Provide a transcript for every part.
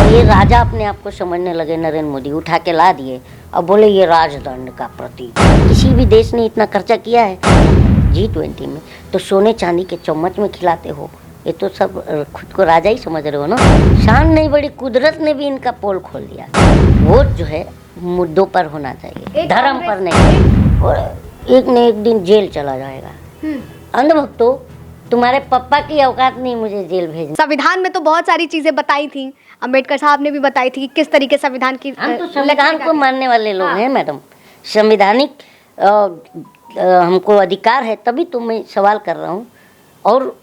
ये राजा अपने आप को समझने लगे, नरेंद्र मोदी उठा के ला दिए और बोले ये राजदंड का प्रतीक। किसी भी देश ने इतना खर्चा किया है G20 में, तो सोने चांदी के चम्मच में खिलाते हो। ये तो सब खुद को राजा ही समझ रहे हो ना। शान नहीं बड़ी, कुदरत ने भी इनका पोल खोल दिया। वोट जो है मुद्दों पर होना चाहिए, धर्म पर नहीं। और एक न एक दिन जेल चला जाएगा। अंधभक्तों, तुम्हारे पप्पा की औकात नहीं मुझे जेल भेजना। संविधान में तो बहुत सारी चीजें बताई थी, अम्बेडकर साहब ने भी बताई थी कि किस तरीके संविधान की। हम तो संविधान को मानने वाले लोग हैं मैडम। संवैधानिक हमको अधिकार है, तभी तो मैं सवाल कर रहा हूँ। और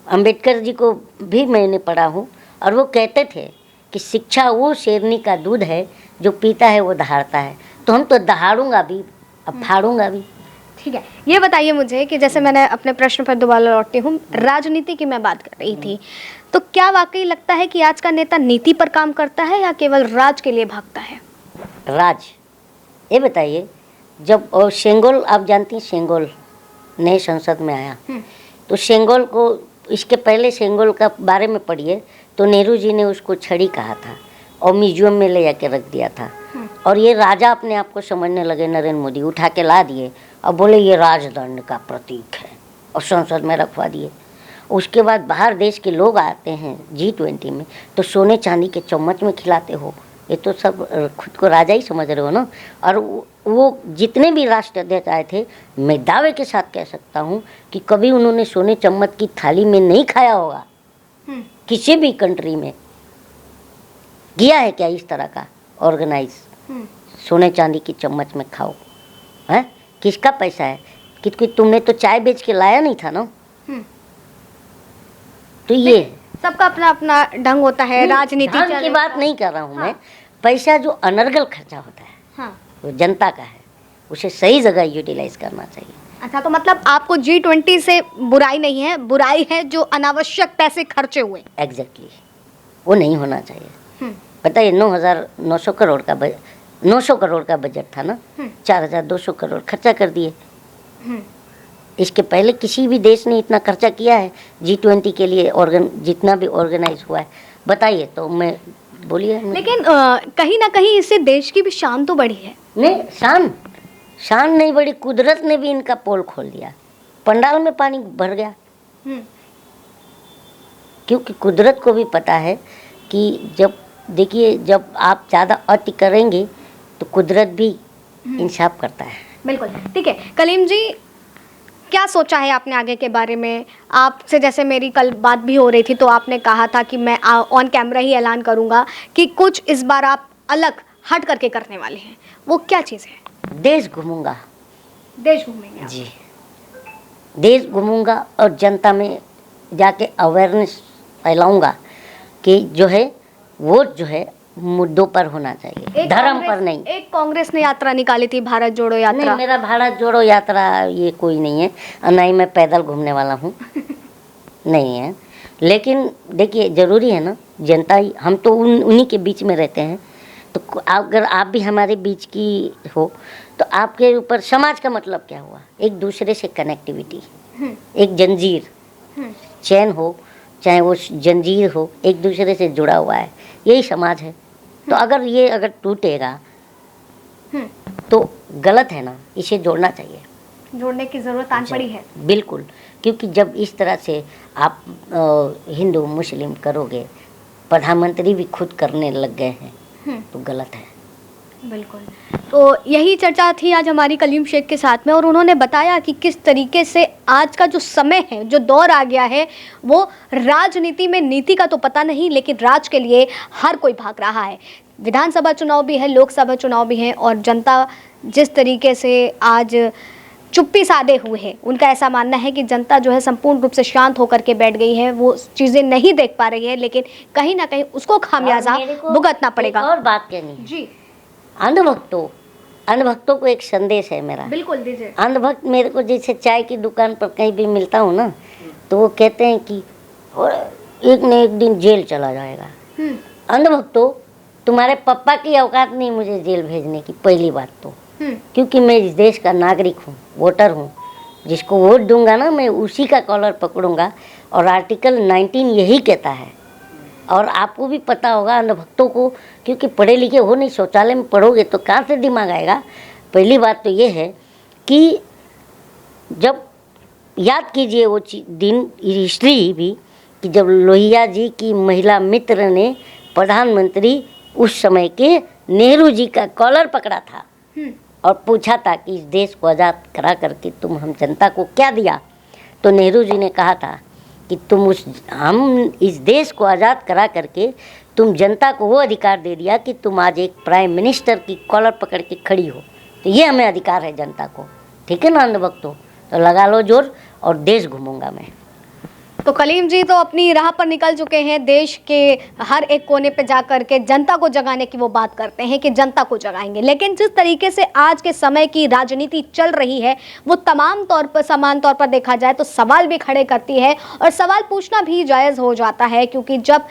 अंबेडकर जी को भी मैंने पढ़ा हूँ, और वो कहते थे कि शिक्षा वो शेरनी का दूध है जो पीता है वो दहाड़ता है। तो हम तो दहाड़ूंगा भी, अब फाड़ूंगा भी। ठीक है, ये बताइए मुझे कि जैसे मैंने अपने प्रश्न पर दोबारा लौटती हूँ, राजनीति की मैं बात कर रही थी, तो क्या वाकई लगता है कि आज का नेता नीति पर काम करता है या केवल राज के लिए भागता है? राज, ये बताइए, जब शेंगोल, आप जानती हैं शेंगोल नए संसद में आया, तो शेंगोल को, इसके पहले शेंगोल का बारे में पढ़िए तो नेहरू जी ने उसको छड़ी कहा था और म्यूजियम में ले जाके रख दिया था। और ये राजा अपने आप को समझने लगे, नरेंद्र मोदी उठा के ला दिए और बोले ये राजदंड का प्रतीक है, और संसद में रखवा दिए। उसके बाद बाहर देश के लोग आते हैं G20 में, तो सोने चांदी के चम्मच में खिलाते हो। ये तो सब खुद को राजा ही समझ रहे हो ना। और वो जितने भी राष्ट्राध्यक्ष आए थे, मैं दावे के साथ कह सकता हूँ कि कभी उन्होंने सोने चम्मच की थाली में नहीं खाया होगा। किसी भी कंट्री में किया है क्या इस तरह का ऑर्गेनाइज, सोने चांदी की चम्मच में खाओ? हैं, किसका पैसा है? कि तुमने तो चाय बेच के लाया नहीं था ना। तो ये सबका अपना अपना ढंग होता है, राजनीति की बात नहीं कर रहा हूँ मैं। पैसा जो अनर्गल खर्चा होता है वो जनता का है, उसे सही जगह यूटिलाइज करना चाहिए। अच्छा, तो मतलब आपको G20 से बुराई नहीं है, बुराई है जो अनावश्यक पैसे खर्चे हुए। एग्जैक्टली, वो नहीं होना चाहिए। पता है 9,900 करोड़ का 900 करोड़ का बजट था ना, 4,200 करोड़ खर्चा कर दिए। इसके पहले किसी भी देश ने इतना खर्चा किया है G20 के लिए, जितना भी ऑर्गेनाइज हुआ है, बताइए तो। मैं बोलिए। लेकिन कहीं ना कहीं इससे देश की भी शान तो बढ़ी है। नहीं, शान नहीं बढ़ी, कुदरत ने भी इनका पोल खोल दिया। पंडाल में पानी भर गया, क्योंकि कुदरत को भी पता है कि जब देखिए, जब आप ज़्यादा अति करेंगे तो कुदरत भी इंसाफ करता है। बिल्कुल, ठीक है। कलीम जी, क्या सोचा है आपने आगे के बारे में? आपसे जैसे मेरी कल बात भी हो रही थी, तो आपने कहा था कि मैं ऑन कैमरा ही ऐलान करूंगा कि कुछ इस बार आप अलग हट करके करने वाले हैं। वो क्या चीज़ है? देश घूमूंगा। देश घूमेंगे जी, देश घूमूंगा और जनता में जाके अवेयरनेस फैलाऊंगा कि जो है वोट जो है मुद्दों पर होना चाहिए, धर्म पर नहीं। एक कांग्रेस ने यात्रा निकाली थी, भारत जोड़ो यात्रा। नहीं, मेरा भारत जोड़ो यात्रा ये कोई नहीं है, और ना ही मैं पैदल घूमने वाला हूँ। नहीं है, लेकिन देखिए ज़रूरी है ना, जनता ही, हम तो उन्हीं के बीच में रहते हैं। तो अगर आप भी हमारे बीच की हो तो आपके ऊपर समाज का मतलब क्या हुआ? एक दूसरे से कनेक्टिविटी, एक जंजीर, चैन हो, चाहे वो जंजीर हो, एक दूसरे से जुड़ा हुआ है, यही समाज है। तो अगर टूटेगा तो गलत है ना, इसे जोड़ना चाहिए। जोड़ने की ज़रूरत आन पड़ी है। बिल्कुल, क्योंकि जब इस तरह से आप हिंदू मुस्लिम करोगे, प्रधानमंत्री भी खुद करने लग गए हैं, तो गलत है। बिल्कुल, तो यही चर्चा थी आज हमारी कलीम शेख के साथ में, और उन्होंने बताया कि किस तरीके से आज का जो समय है, जो दौर आ गया है, वो राजनीति में नीति का तो पता नहीं, लेकिन राज के लिए हर कोई भाग रहा है। विधानसभा चुनाव भी है, लोकसभा चुनाव भी है, और जनता जिस तरीके से आज चुप्पी साधे हुए है, उनका ऐसा मानना है कि जनता जो है संपूर्ण रूप से शांत होकर के बैठ गई है, वो चीज़ें नहीं देख पा रही है, लेकिन कहीं ना कहीं उसको खामियाजा भुगतना पड़ेगा। और बात कहनी है जी, अंधभक्तों को एक संदेश है मेरा। बिल्कुल दीजिए। अंधभक्त मेरे को जैसे चाय की दुकान पर कहीं भी मिलता हूँ ना, तो वो कहते हैं कि एक न एक दिन जेल चला जाएगा। अंधभक्तों, तुम्हारे पप्पा की औकात नहीं मुझे जेल भेजने की, पहली बात तो। क्योंकि मैं इस देश का नागरिक हूँ, वोटर हूँ। जिसको वोट दूंगा ना, मैं उसी का कॉलर पकड़ूंगा। और आर्टिकल 19 यही कहता है और आपको भी पता होगा अंधभक्तों को, क्योंकि पढ़े लिखे हो नहीं, शौचालय में पढ़ोगे तो कहाँ से दिमाग आएगा। पहली बात तो ये है कि जब याद कीजिए वो दिन, हिस्ट्री भी, कि जब लोहिया जी की महिला मित्र ने प्रधानमंत्री उस समय के नेहरू जी का कॉलर पकड़ा था और पूछा था कि इस देश को आज़ाद करा करके तुम हम जनता को क्या दिया। तो नेहरू जी ने कहा था कि हम इस देश को आज़ाद करा करके तुम जनता को वो अधिकार दे दिया कि तुम आज एक प्राइम मिनिस्टर की कॉलर पकड़ के खड़ी हो। तो ये हमें अधिकार है जनता को, ठीक है ना अंधभक्तों। तो लगा लो जोर और देश घूमूंगा मैं। तो कलीम जी तो अपनी राह पर निकल चुके हैं, देश के हर एक कोने पे जा कर के जनता को जगाने की वो बात करते हैं कि जनता को जगाएंगे। लेकिन जिस तरीके से आज के समय की राजनीति चल रही है वो तमाम तौर पर, समान तौर पर देखा जाए तो सवाल भी खड़े करती है और सवाल पूछना भी जायज़ हो जाता है, क्योंकि जब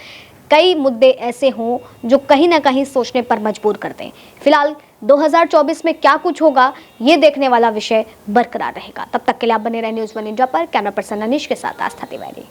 कई मुद्दे ऐसे हों जो कहीं ना कहीं सोचने पर मजबूर कर दें। फिलहाल 2024 में क्या कुछ होगा ये देखने वाला विषय बरकरार रहेगा। तब तक के लिए आप बने रहे न्यूज़ 1 इंडिया पर। कैमरा पर्सन अनिश के साथ आस्था तिवारी।